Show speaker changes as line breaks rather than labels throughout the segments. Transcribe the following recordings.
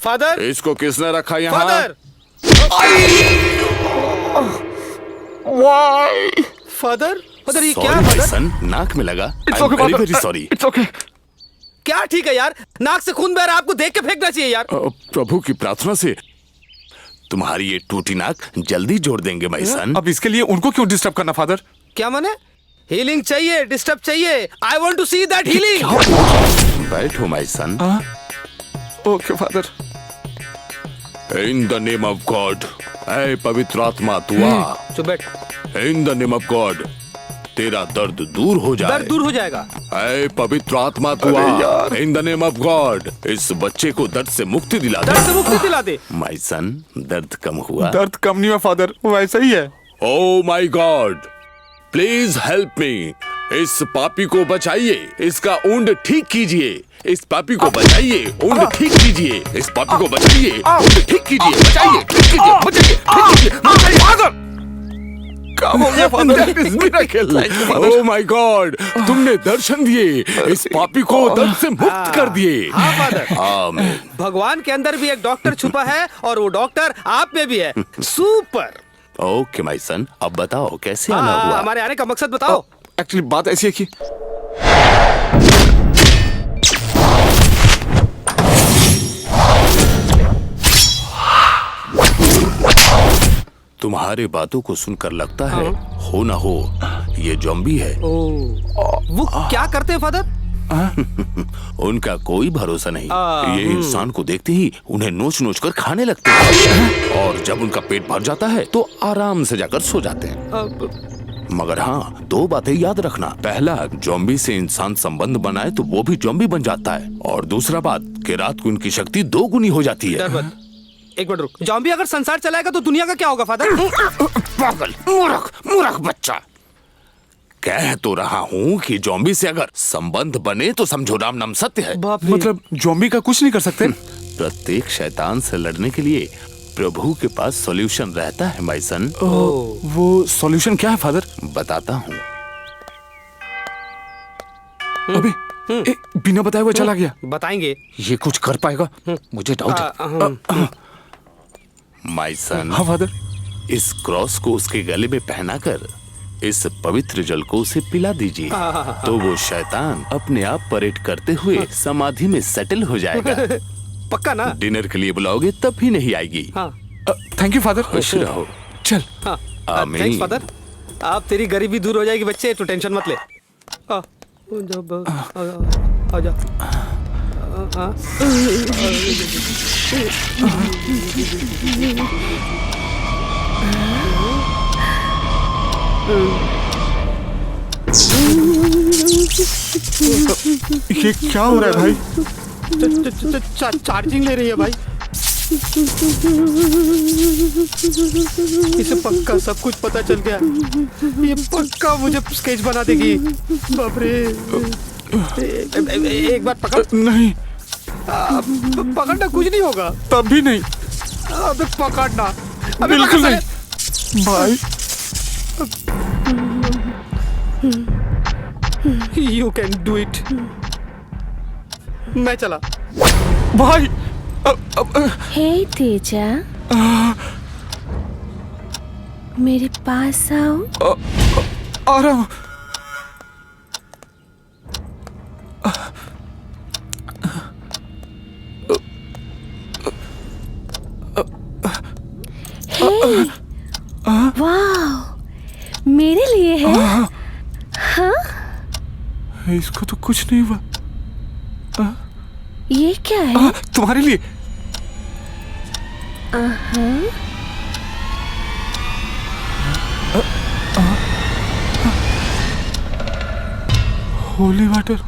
Father,
इसको किसने रखा यहाँ?
फादर, फादर, फादर ये क्या
Sorry,
फादर?
my son, नाक में लगा।
It's
I'm
okay,
very,
father.
very sorry.
It's okay.
क्या ठीक है यार, नाक से खून बह रहा है, आपको देख के फेंकना चाहिए यार।
प्रभु की प्रार्थना से तुम्हारी ये टूटी नाक जल्दी जोड़ देंगे माय सन।
अब इसके लिए उनको क्यों डिस्टर्ब करना फादर?
क्या माने? हीलिंग चाहिए, डिस्टर्ब चाहिए। I want to see that healing.
बैठो my son.
Okay father.
In the name of God, ऐ पवित्र आत्मा तू आ।
चुप बैठ।
In the name of God, तेरा दर्द दूर हो जाए।
दर्द दूर हो जाएगा।
ऐ पवित्र आत्मा तू आ। In the name of God, इस बच्चे को दर्द से मुक्ति दिला दे।
दर्द से मुक्ति दिला दे।
माय सन, दर्द कम हुआ?
दर्द कम नहीं हुआ फादर, वैसा ही है।
Oh my God, please help me. इस पापी को बचाइए, इसका ऊंड ठीक कीजिए। इस पापी को बचाइए, ऊंड ठीक कीजिए। इस पापी को बचाइए, ऊंड ठीक कीजिए। बचाइए, ठीक कीजिए, बचाइए, ठीक कीजिए, बचाइए।
फादर काम हो गया फादर।
ओह माय गॉड, तुमने दर्शन दिए, इस पापी को दर्द से मुक्त कर दिए।
हाँ फादर,
आमीन।
भगवान के अंदर भी एक डॉक्टर छुपा है और वो डॉक्टर आप में भी है। सुपर।
ओके माय सन, अब बताओ कैसे आना हुआ?
हमारे आने का मकसद बताओ।
एक्चुअली बात ऐसी है कि
तुम्हारे बातों को सुनकर लगता है हो ना हो ये ज़ॉम्बी है।
वो क्या करते हैं फादर?
उनका कोई भरोसा नहीं। ये इंसान को देखते ही उन्हें नोच नोच कर खाने लगते हैं और जब उनका पेट भर जाता है तो आराम से जाकर सो जाते हैं। मगर हाँ, दो बातें याद रखना। पहला, ज़ॉम्बी से इंसान संबंध बनाए तो वो भी ज़ॉम्बी बन जाता है। और दूसरा बात कि रात को उनकी शक्ति 2 गुनी हो जाती है।
एक मिनट रुक। ज़ॉम्बी अगर संसार चलाएगा तो दुनिया का क्या होगा फादर?
पागल, मूर्ख बच्चा। कह तो रहा हूँ कि ज़ॉम्बी से अगर संबंध बने तो समझो राम नाम सत्य है।
मतलब ज़ॉम्बी का कुछ नहीं कर सकते?
प्रत्येक शैतान से लड़ने के लिए प्रभु के पास सॉल्यूशन रहता है माय सन।
वो सॉल्यूशन क्या है फादर?
बताता हूँ।
अबे बिना बताए हुए चला गया।
बताएंगे।
ये कुछ कर पाएगा? मुझे डाउट है। माय सन,
हाँ फादर।
इस क्रॉस को उसके गले में पहनाकर इस पवित्र जल को उसे पिला दीजिए तो वो शैतान अपने आप परेड करते हुए समाधि में सेटल हो जाएगा।
पक्का ना?
डिनर के लिए बुलाओगे तब भी नहीं आएगी।
Thank you father.
खुश रहो।
चल।
आमीन।
Thanks father. आप तेरी गरीबी दूर हो जाएगी बच्चे, तो टेंशन मत ले। आजा।
ये क्या हो रहा है भाई?
चार्जिंग ले रही है भाई। इसे पक्का सब कुछ पता चल गया। ये पक्का मुझे स्केच बना देगी। बाप रे। एक बार पकड़।
नहीं,
पकड़ना कुछ नहीं होगा।
तब भी नहीं।
अबे पकड़ना।
बिल्कुल नहीं भाई।
You can do it. मैं चला।
भाई
हे तेजा, मेरे पास आओ।
आ रहा हूँ।
वाह, मेरे लिए है। हाँ?
इसको तो कुछ नहीं हुआ।
ये क्या है?
तुम्हारे लिए। Holy water.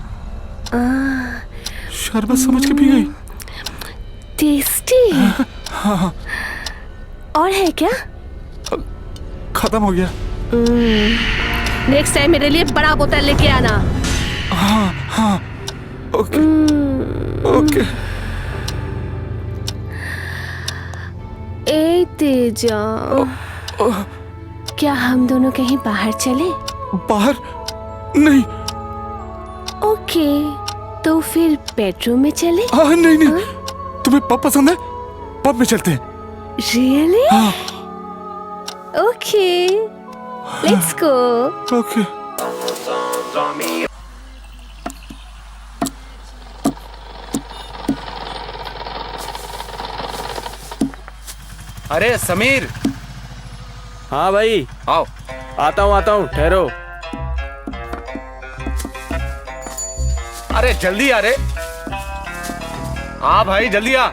शरबत समझ के पी गई।
टेस्टी। और है क्या?
खत्म हो गया।
नेक्स्ट टाइम मेरे लिए बड़ा बोतल लेके आना।
हाँ ओके ओके।
ए तेजा, क्या हम दोनों कहीं बाहर चले?
बाहर नहीं।
ओके, तो फिर बेडरूम में चले?
नहीं नहीं, तुम्हें पब पसंद है? पब में चलते हैं।
रियली?
हाँ।
Okay, let's go.
ओके।
अरे समीर,
हाँ भाई,
आओ।
आता हूँ, ठहरो।
अरे जल्दी आ रे। हाँ भाई जल्दी आ।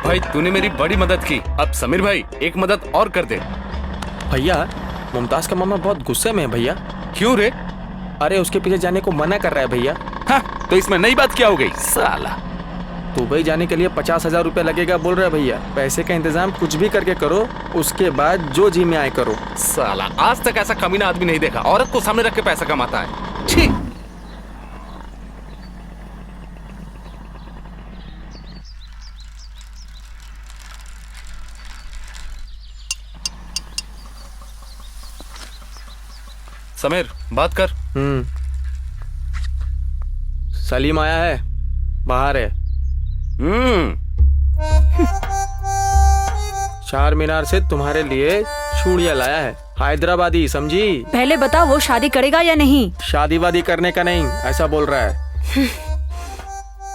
भाई तूने मेरी बड़ी मदद की, अब समीर भाई एक मदद और कर दे।
भैया, मुमताज का मामा बहुत गुस्से में है भैया।
क्यों रे?
अरे उसके पीछे जाने को मना कर रहा है भैया।
हाँ, तो इसमें नई बात क्या हो गई साला?
दुबई जाने के लिए 50,000 रुपये लगेगा बोल रहा है भैया। पैसे का इंतजाम कुछ भी करके करो, उसके बाद जो जी में आए करो।
साला आज तक ऐसा कमीना आदमी नहीं देखा, औरत को सामने रख के पैसा कमाता है। ठीक। समीर बात कर।
सलीम आया है, बाहर है। चार मीनार से तुम्हारे लिए चूड़ियां लाया है, हैदराबादी, समझी?
पहले बता वो शादी करेगा या नहीं?
शादी वादी करने का नहीं, ऐसा बोल रहा है।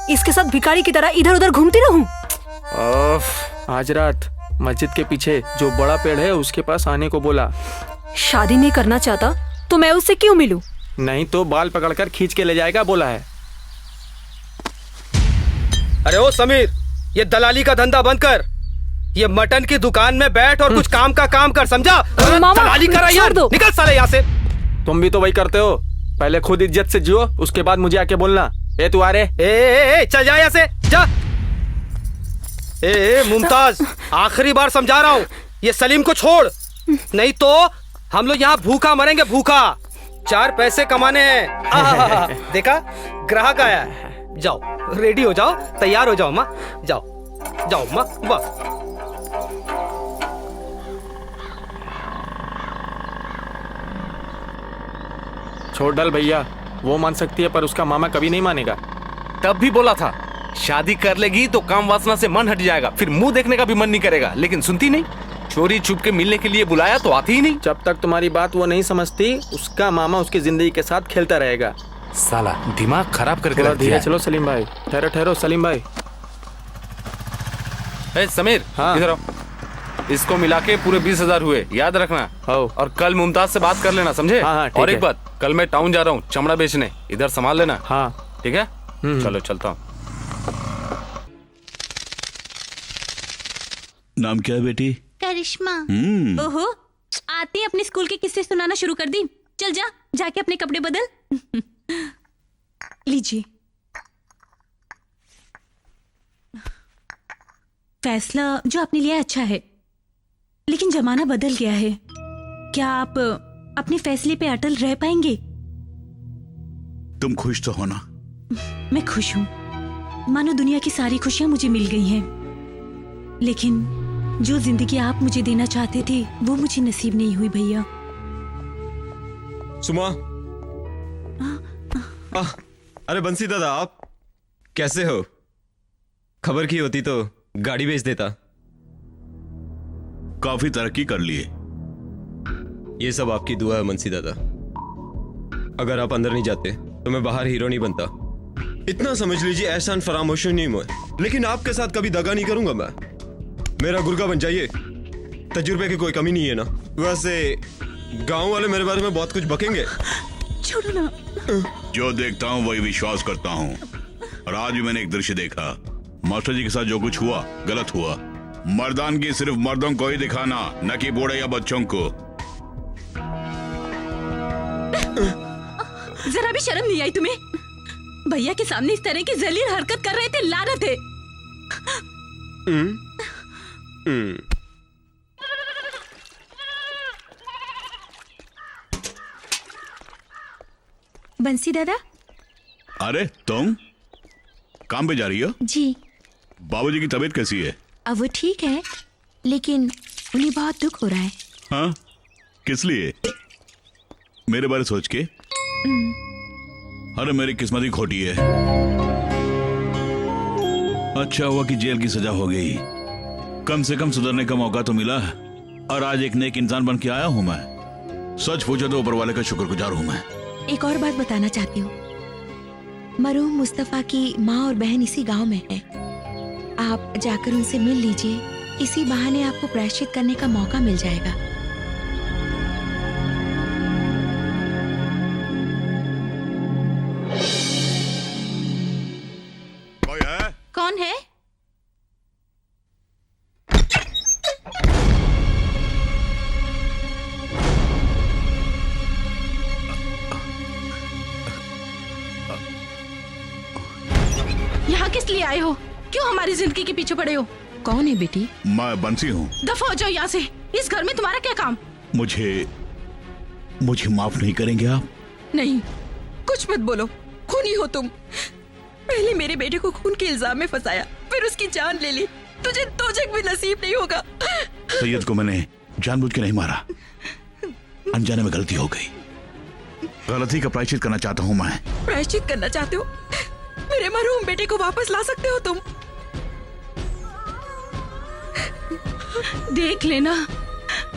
इसके साथ भिखारी की तरह इधर उधर घूमती रहूं?
आज रात मस्जिद के पीछे जो बड़ा पेड़ है उसके पास आने को बोला।
शादी नहीं करना चाहता तो मैं उससे क्यों मिलूं?
नहीं तो बाल पकड़कर खींच के ले जाएगा बोला है।
अरे ओ समीर, ये दलाली का धंधा बंद कर। ये मटन की दुकान में बैठ और कुछ काम का काम कर, समझा?
मामा,
दलाली कर यार,
छोड़ दो।
निकल साले यहाँ से।
तुम भी तो वही करते हो, पहले खुद इज्जत से जियो, उसके बाद मुझे आके बोलना। ए तू आ रे।
ए, चल जा यहाँ से, जा। ए मुमताज, आखिरी बार समझा रहा हूँ, ये सलीम को छोड़, नहीं तो हम लोग यहाँ भूखा मरेंगे, भूखा। 4 पैसे कमाने हैं। देखा, ग्राहक आया है। जाओ, रेडी हो जाओ, तैयार हो जाओ माँ, जाओ जाओ माँ, वाह।
छोड़ डाल भैया, वो मान सकती है पर उसका मामा कभी नहीं मानेगा।
तब भी बोला था शादी कर लेगी तो काम वासना से मन हट जाएगा, फिर मुंह देखने का भी मन नहीं करेगा, लेकिन सुनती नहीं। चोरी छुप के मिलने के लिए बुलाया तो आती ही नहीं।
जब तक तुम्हारी बात वो नहीं समझती, उसका मामा उसकी जिंदगी के साथ खेलता रहेगा।
साला दिमाग खराब करके
थोड़ा
रख दिया
धीरे
है।
चलो सलीम भाई। ठहरो ठहरो सलीम भाई।
ए, समीर
हाँ।
इधर आओ। इसको मिला के पूरे 20,000 हुए, याद रखना।
आओ।
और कल मुमताज से बात कर लेना, समझे?
हाँ, हाँ, ठीक
और एक
है।
बात, कल मैं टाउन जा रहा हूँ चमड़ा बेचने, इधर संभाल लेना।
हाँ
ठीक है, चलो चलता हूँ।
नाम क्या है बेटी?
करिश्मा। ओहो, आते ही अपने स्कूल के किस्से सुनाना शुरू कर दी। चल जा, जाके अपने कपड़े बदल। लीजिए। फैसला जो आपने लिया अच्छा है, लेकिन जमाना बदल गया है। क्या आप अपने फैसले पे अटल रह पाएंगे?
तुम खुश तो हो ना?
मैं खुश हूं, मानो दुनिया की सारी खुशियां मुझे मिल गई हैं, लेकिन जो जिंदगी आप मुझे देना चाहते थे वो मुझे नसीब नहीं हुई भैया।
सुमा। अरे बंसी दादा, आप कैसे हो? खबर की होती तो गाड़ी बेच देता।
काफी तरक्की कर लिए।
ये सब आपकी दुआ है बंसी दादा। अगर आप अंदर नहीं जाते तो मैं बाहर हीरो नहीं बनता। इतना समझ लीजिए, एहसान फरामोश नहीं हुआ, लेकिन आपके साथ कभी दगा नहीं करूंगा मैं। मेरा गुर्गा बन जाइए, तजुर्बे की कोई कमी नहीं है ना। वैसे गांव वाले मेरे बारे में बहुत कुछ बकेंगे।
छोड़ो ना।
जो देखता हूँ वही विश्वास करता हूँ। और आज भी मैंने एक दृश्य देखा। मास्टर जी के साथ जो कुछ हुआ गलत हुआ। मर्दान की सिर्फ मर्दों को ही दिखाना, न कि बूढ़े या बच्चों को।
जरा भी शर्म नहीं आई तुम्हें? भैया के सामने इस तरह की जलील हरकत कर रहे थे, लानत है। बंसी दादा।
अरे तुम काम पे जा रही हो?
जी।
बाबूजी की तबीयत कैसी है?
अब वो ठीक है, लेकिन उन्हें बहुत दुख हो रहा है।
हाँ, किस लिए? मेरे बारे सोच के? अरे मेरी किस्मत ही खोटी है। अच्छा हुआ कि जेल की सजा हो गई, कम से कम सुधरने का मौका तो मिला और आज एक नेक इंसान बन के आया हूं मैं। सच पूछो तो ऊपर वाले का शुक्रगुजार हूं मैं।
एक और बात बताना चाहती हूँ, मरहूम मुस्तफा की माँ और बहन इसी गांव में है। आप जाकर उनसे मिल लीजिए, इसी बहाने आपको प्रायश्चित करने का मौका मिल जाएगा।
कोई है?
कौन है? यहाँ किस लिए आए हो? क्यों हमारी जिंदगी के पीछे पड़े हो?
कौन है बेटी?
मैं बंसी हूँ।
दफा हो जाओ यहाँ से। इस घर में तुम्हारा क्या काम?
मुझे माफ नहीं करेंगे आप?
नहीं, कुछ मत बोलो। खूनी हो तुम। पहले मेरे बेटे को खून के इल्जाम में फंसाया, फिर उसकी जान ले ली। तुझे दोजख भी नसीब नहीं होगा।
सैयद को मैंने जानबूझ के नहीं मारा, अनजाने में गलती हो गई। गलती का प्रायश्चित करना चाहता हूँ मैं।
प्रायश्चित करना चाहते हो? मेरे मरहूम बेटे को वापस ला सकते हो तुम।
देख लेना,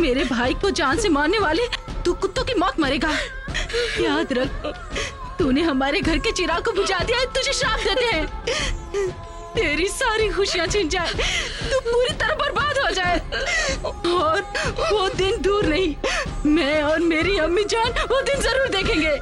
मेरे भाई को जान से मारने वाले तू कुत्तों की मौत मरेगा। याद रख, तूने हमारे घर के चिराग को बुझा दिया, तुझे श्राप देते हैं। तेरी सारी खुशियां छिन जाए, तू पूरी तरह बर्बाद हो जाए। और वो दिन दूर नहीं, मैं और मेरी अम्मी जान वो दिन जरूर देखेंगे।